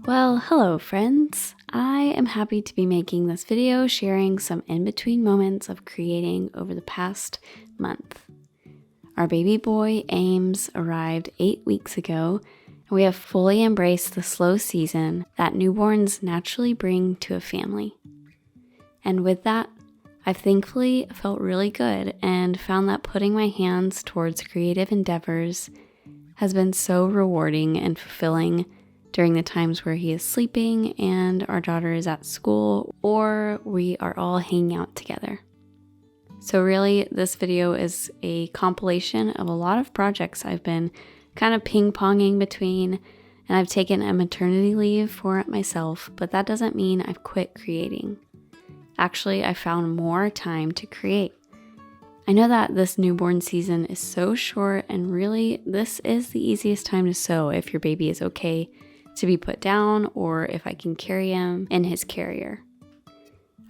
Well, hello friends. I am happy to be making this video sharing some in-between moments of creating over the past month. Our baby boy Ames arrived 8 weeks ago, and we have fully embraced the slow season that newborns naturally bring to a family. And with that, I've thankfully felt really good and found that putting my hands towards creative endeavors has been so rewarding and fulfilling during the times where he is sleeping and our daughter is at school or we are all hanging out together. So really, this video is a compilation of a lot of projects I've been kind of ping-ponging between, and I've taken a maternity leave for it myself, but that doesn't mean I've quit creating. Actually, I found more time to create. I know that this newborn season is so short, and really, this is the easiest time to sew if your baby is okay to be put down or if I can carry him in his carrier.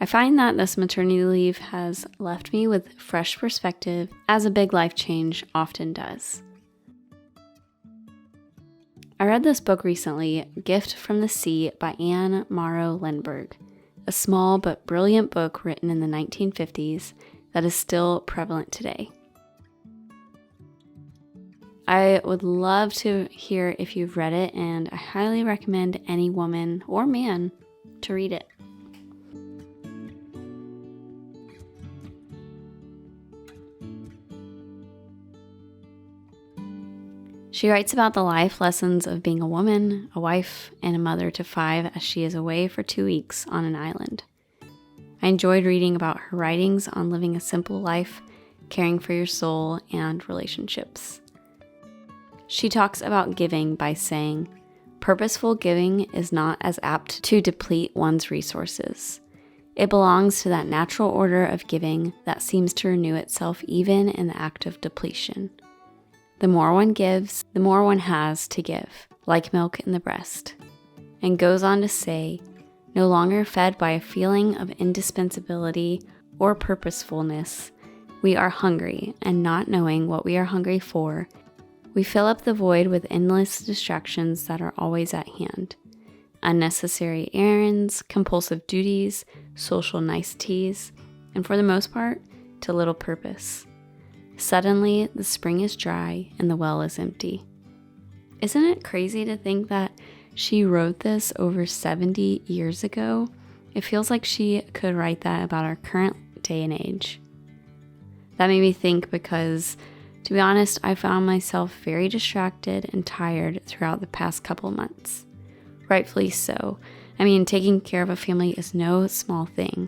I find that this maternity leave has left me with fresh perspective, as a big life change often does. I read this book recently, Gift from the Sea by Anne Morrow Lindbergh, a small but brilliant book written in the 1950s that is still prevalent today. I would love to hear if you've read it, and I highly recommend any woman or man to read it. She writes about the life lessons of being a woman, a wife, and a mother to 5 as she is away for 2 weeks on an island. I enjoyed reading about her writings on living a simple life, caring for your soul, and relationships. She talks about giving by saying, "Purposeful giving is not as apt to deplete one's resources. It belongs to that natural order of giving that seems to renew itself even in the act of depletion. The more one gives, the more one has to give, like milk in the breast." And goes on to say, "No longer fed by a feeling of indispensability or purposefulness, we are hungry, and not knowing what we are hungry for, we fill up the void with endless distractions that are always at hand. Unnecessary errands, compulsive duties, social niceties, and for the most part, to little purpose. Suddenly, the spring is dry and the well is empty." Isn't it crazy to think that she wrote this over 70 years ago? It feels like she could write that about our current day and age. That made me think because, to be honest, I found myself very distracted and tired throughout the past couple months. Rightfully so. I mean, taking care of a family is no small thing,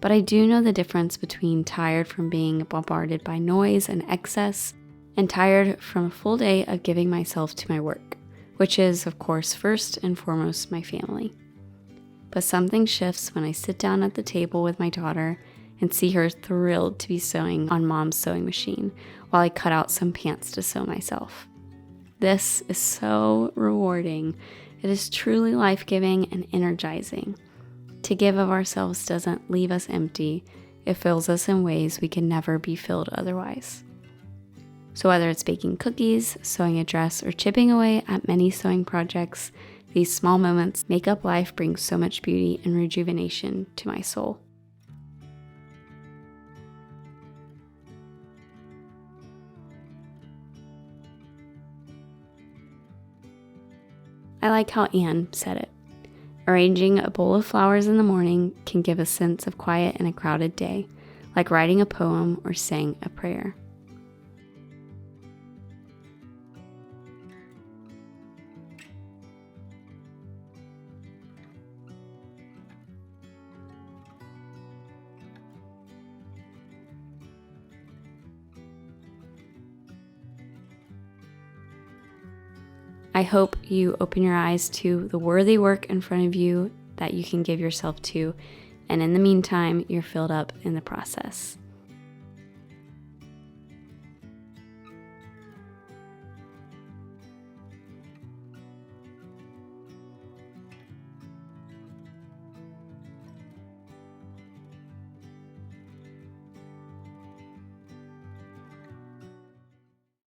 but I do know the difference between tired from being bombarded by noise and excess, and tired from a full day of giving myself to my work, which is, of course, first and foremost my family. But something shifts when I sit down at the table with my daughter and see her thrilled to be sewing on Mom's sewing machine while I cut out some pants to sew myself. This is so rewarding. It is truly life-giving and energizing. To give of ourselves doesn't leave us empty. It fills us in ways we can never be filled otherwise. So whether it's baking cookies, sewing a dress, or chipping away at many sewing projects, these small moments make up life, bring so much beauty and rejuvenation to my soul. I like how Anne said it. Arranging a bowl of flowers in the morning can give a sense of quiet in a crowded day, like writing a poem or saying a prayer. I hope you open your eyes to the worthy work in front of you that you can give yourself to, and in the meantime, you're filled up in the process.